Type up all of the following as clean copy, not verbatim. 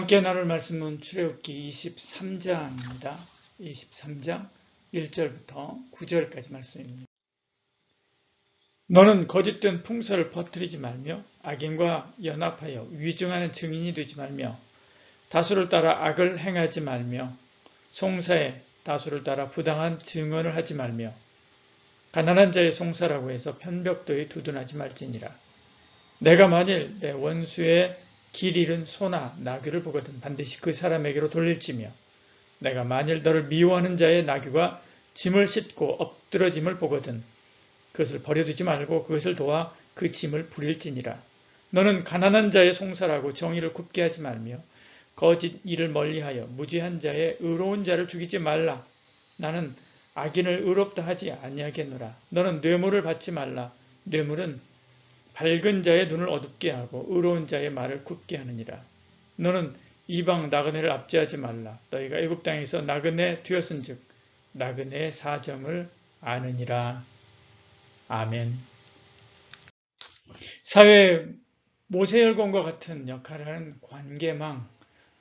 함께 나눌 말씀은 출애굽기 23장입니다. 23장 1절부터 9절까지 말씀입니다. 너는 거짓된 풍설을 퍼뜨리지 말며 악인과 연합하여 위증하는 증인이 되지 말며 다수를 따라 악을 행하지 말며 송사에 다수를 따라 부당한 증언을 하지 말며 가난한 자의 송사라고 해서 편벽도에 두둔하지 말지니라. 내가 만일 내 원수의 길 잃은 소나 나귀를 보거든 반드시 그 사람에게로 돌릴지며 내가 만일 너를 미워하는 자의 나귀가 짐을 싣고 엎드러짐을 보거든 그것을 버려두지 말고 그것을 도와 그 짐을 부릴지니라. 너는 가난한 자의 송사라고 정의를 굽게 하지 말며 거짓 일을 멀리하여 무죄한 자의 의로운 자를 죽이지 말라. 나는 악인을 의롭다 하지 아니하겠노라. 너는 뇌물을 받지 말라. 뇌물은 밝은 자의 눈을 어둡게 하고 의로운 자의 말을 굳게 하느니라. 너는 이방 나그네를 압제하지 말라. 너희가 애굽 땅에서 나그네 되었은즉 나그네의 사정을 아느니라. 아멘. 사회에 모세혈관과 같은 역할을 하는 관계망,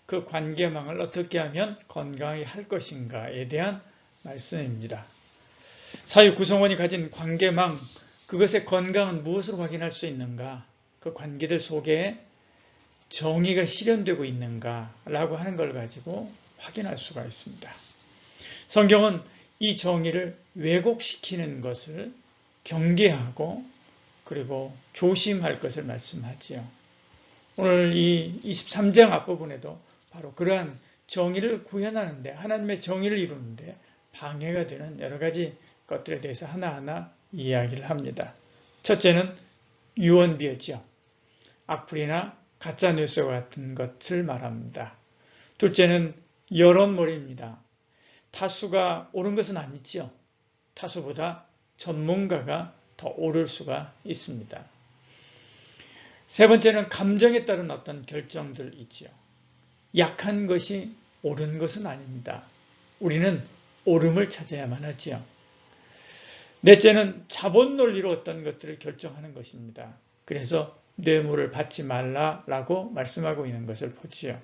그 관계망을 어떻게 하면 건강하게 할 것인가에 대한 말씀입니다. 사회 구성원이 가진 관계망, 그것의 건강은 무엇으로 확인할 수 있는가? 그 관계들 속에 정의가 실현되고 있는가라고 하는 걸 가지고 확인할 수가 있습니다. 성경은 이 정의를 왜곡시키는 것을 경계하고 그리고 조심할 것을 말씀하지요. 오늘 이 23장 앞부분에도 바로 그러한 정의를 구현하는데 하나님의 정의를 이루는데 방해가 되는 여러 가지 것들에 대해서 하나하나 이야기를 합니다. 첫째는 유언비어지요. 악플이나 가짜 뉴스와 같은 것을 말합니다. 둘째는 여론몰이입니다. 타수가 옳은 것은 아니지요. 타수보다 전문가가 더 옳을 수가 있습니다. 세 번째는 감정에 따른 어떤 결정들이지요. 약한 것이 옳은 것은 아닙니다. 우리는 옳음을 찾아야만 하지요. 넷째는 자본 논리로 어떤 것들을 결정하는 것입니다. 그래서 뇌물을 받지 말라라고 말씀하고 있는 것을 보지요.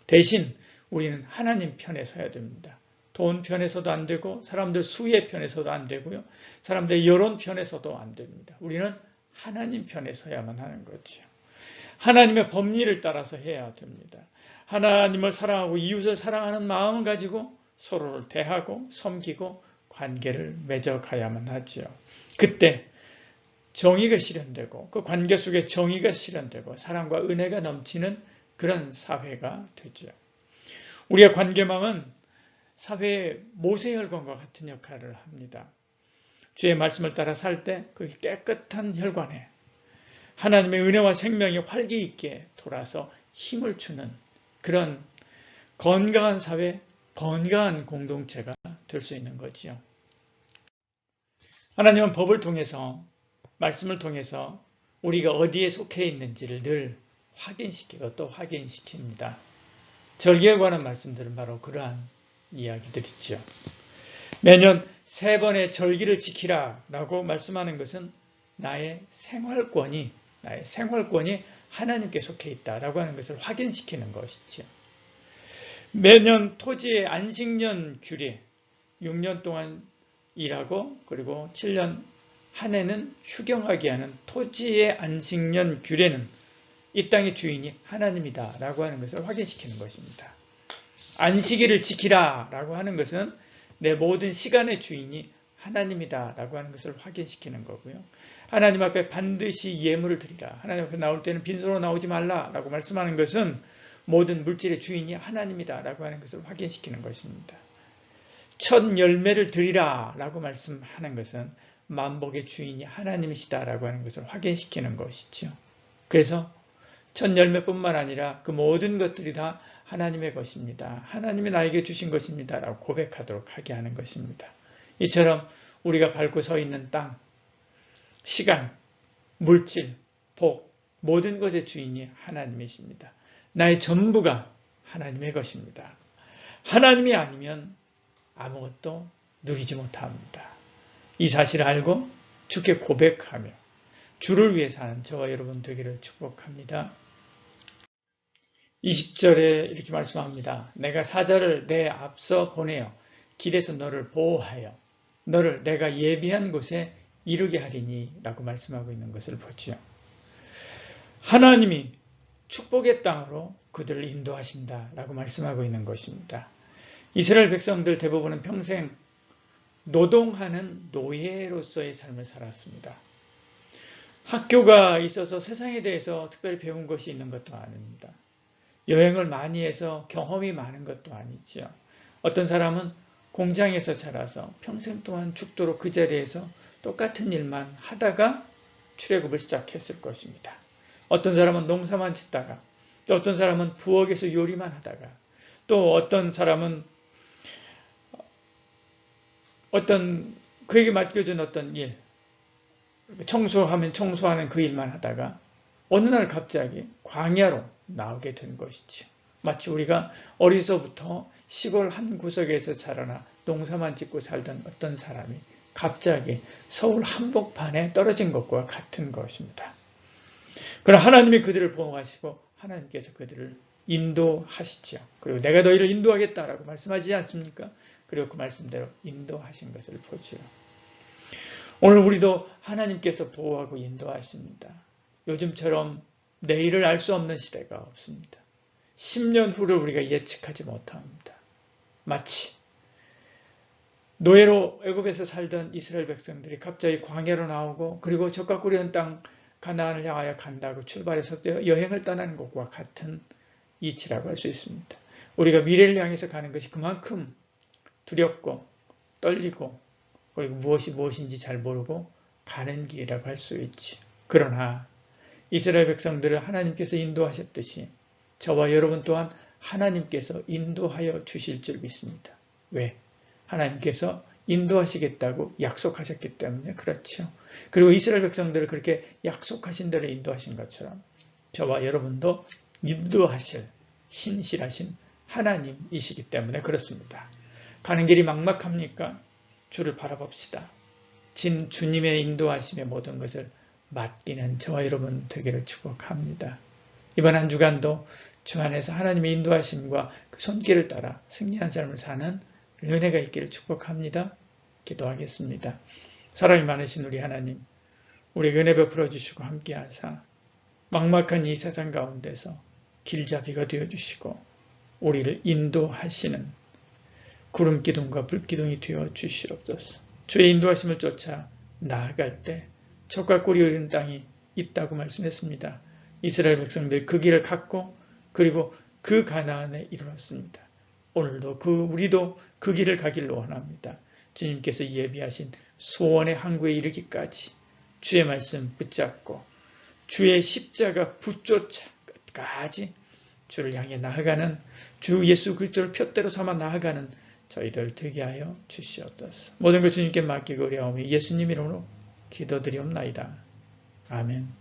대신 우리는 하나님 편에 서야 됩니다. 돈 편에서도 안 되고 사람들 수의 편에서도 안 되고요. 사람들의 여론 편에서도 안 됩니다. 우리는 하나님 편에 서야만 하는 거지요. 하나님의 법리를 따라서 해야 됩니다. 하나님을 사랑하고 이웃을 사랑하는 마음을 가지고 서로를 대하고 섬기고 관계를 맺어가야만 하지요. 그때 정의가 실현되고 그 관계 속에 정의가 실현되고 사랑과 은혜가 넘치는 그런 사회가 되죠. 우리의 관계망은 사회의 모세혈관과 같은 역할을 합니다. 주의 말씀을 따라 살 때 그 깨끗한 혈관에 하나님의 은혜와 생명이 활기 있게 돌아서 힘을 주는 그런 건강한 사회, 건강한 공동체가 될 수 있는 거지요. 하나님은 법을 통해서 말씀을 통해서 우리가 어디에 속해 있는지를 늘 확인시키고 또 확인시킵니다. 절기에 관한 말씀들은 바로 그러한 이야기들이지요. 매년 3번의 절기를 지키라 라고 말씀하는 것은 나의 생활권이 하나님께 속해 있다라고 하는 것을 확인시키는 것이지요. 매년 토지의 안식년 규례, 6년 동안 일하고 그리고 7년 한 해는 휴경하게 하는 토지의 안식년 규례는 이 땅의 주인이 하나님이다 라고 하는 것을 확인시키는 것입니다. 안식일을 지키라 라고 하는 것은 내 모든 시간의 주인이 하나님이다 라고 하는 것을 확인시키는 거고요. 하나님 앞에 반드시 예물을 드리라. 하나님 앞에 나올 때는 빈손으로 나오지 말라 라고 말씀하는 것은 모든 물질의 주인이 하나님이다 라고 하는 것을 확인시키는 것입니다. 첫 열매를 드리라 라고 말씀하는 것은 만복의 주인이 하나님이시다 라고 하는 것을 확인시키는 것이죠. 그래서 첫 열매뿐만 아니라 그 모든 것들이 다 하나님의 것입니다. 하나님이 나에게 주신 것입니다 라고 고백하도록 하게 하는 것입니다. 이처럼 우리가 밟고 서 있는 땅, 시간, 물질, 복, 모든 것의 주인이 하나님이십니다. 나의 전부가 하나님의 것입니다. 하나님이 아니면 아무것도 누리지 못합니다. 이 사실을 알고 주께 고백하며 주를 위해 사는 저와 여러분 되기를 축복합니다. 20절에 이렇게 말씀합니다. 내가 사자를 내 앞서 보내어 길에서 너를 보호하여 너를 내가 예비한 곳에 이르게 하리니 라고 말씀하고 있는 것을 보지요. 하나님이 축복의 땅으로 그들을 인도하신다 라고 말씀하고 있는 것입니다. 이스라엘 백성들 대부분은 평생 노동하는 노예로서의 삶을 살았습니다. 학교가 있어서 세상에 대해서 특별히 배운 것이 있는 것도 아닙니다. 여행을 많이 해서 경험이 많은 것도 아니죠. 어떤 사람은 공장에서 자라서 평생 동안 죽도록 그 자리에서 똑같은 일만 하다가 출애굽을 시작했을 것입니다. 어떤 사람은 농사만 짓다가, 또 어떤 사람은 부엌에서 요리만 하다가, 또 어떤 사람은 그에게 맡겨준 어떤 일, 청소하면 청소하는 그 일만 하다가 어느 날 갑자기 광야로 나오게 된 것이죠. 마치 우리가 어려서부터 시골 한 구석에서 자라나 농사만 짓고 살던 어떤 사람이 갑자기 서울 한복판에 떨어진 것과 같은 것입니다. 그러나 하나님이 그들을 보호하시고 하나님께서 그들을 인도하시죠. 그리고 내가 너희를 인도하겠다라고 말씀하지 않습니까? 그리고 그 말씀대로 인도하신 것을 보지요. 오늘 우리도 하나님께서 보호하고 인도하십니다. 요즘처럼 내일을 알 수 없는 시대가 없습니다. 10년 후를 우리가 예측하지 못합니다. 마치 노예로 애굽에서 살던 이스라엘 백성들이 갑자기 광야로 나오고 그리고 적과 꿀이는 땅 가나안을 향하여 간다고 출발해서 여행을 떠나는 것과 같은 이치라고 할 수 있습니다. 우리가 미래를 향해서 가는 것이 그만큼 두렵고 떨리고 그리고 무엇이 무엇인지 잘 모르고 가는 길이라고 할 수 있지. 그러나 이스라엘 백성들을 하나님께서 인도하셨듯이 저와 여러분 또한 하나님께서 인도하여 주실 줄 믿습니다. 왜? 하나님께서 인도하시겠다고 약속하셨기 때문에 그렇죠. 그리고 이스라엘 백성들을 그렇게 약속하신 대로 인도하신 것처럼 저와 여러분도 인도하실 신실하신 하나님이시기 때문에 그렇습니다. 가는 길이 막막합니까? 주를 바라봅시다. 주님의 인도하심의 모든 것을 맡기는 저와 여러분 되기를 축복합니다. 이번 한 주간도 주 안에서 하나님의 인도하심과 그 손길을 따라 승리한 삶을 사는 은혜가 있기를 축복합니다. 기도하겠습니다. 사랑이 많으신 우리 하나님, 우리에게 은혜 베풀어 주시고 함께하사 막막한 이 세상 가운데서 길잡이가 되어주시고 우리를 인도하시는 구름기둥과 불기둥이 되어 주시옵소서. 주의 인도하심을 쫓아 나아갈 때 적과 꿀이 흐르는 땅이 있다고 말씀했습니다. 이스라엘 백성들 그 길을 갔고 그리고 그 가나안에 이르렀습니다. 오늘도 우리도 그 길을 가기를 원합니다. 주님께서 예비하신 소원의 항구에 이르기까지 주의 말씀 붙잡고 주의 십자가 붙쫓아 끝까지 주를 향해 나아가는 주 예수 그리스도를 표대로 삼아 나아가는 저희들 되게 하여 주시옵소서. 모든 것 주님께 맡기고 어려움이 예수님 이름으로 기도드리옵나이다. 아멘.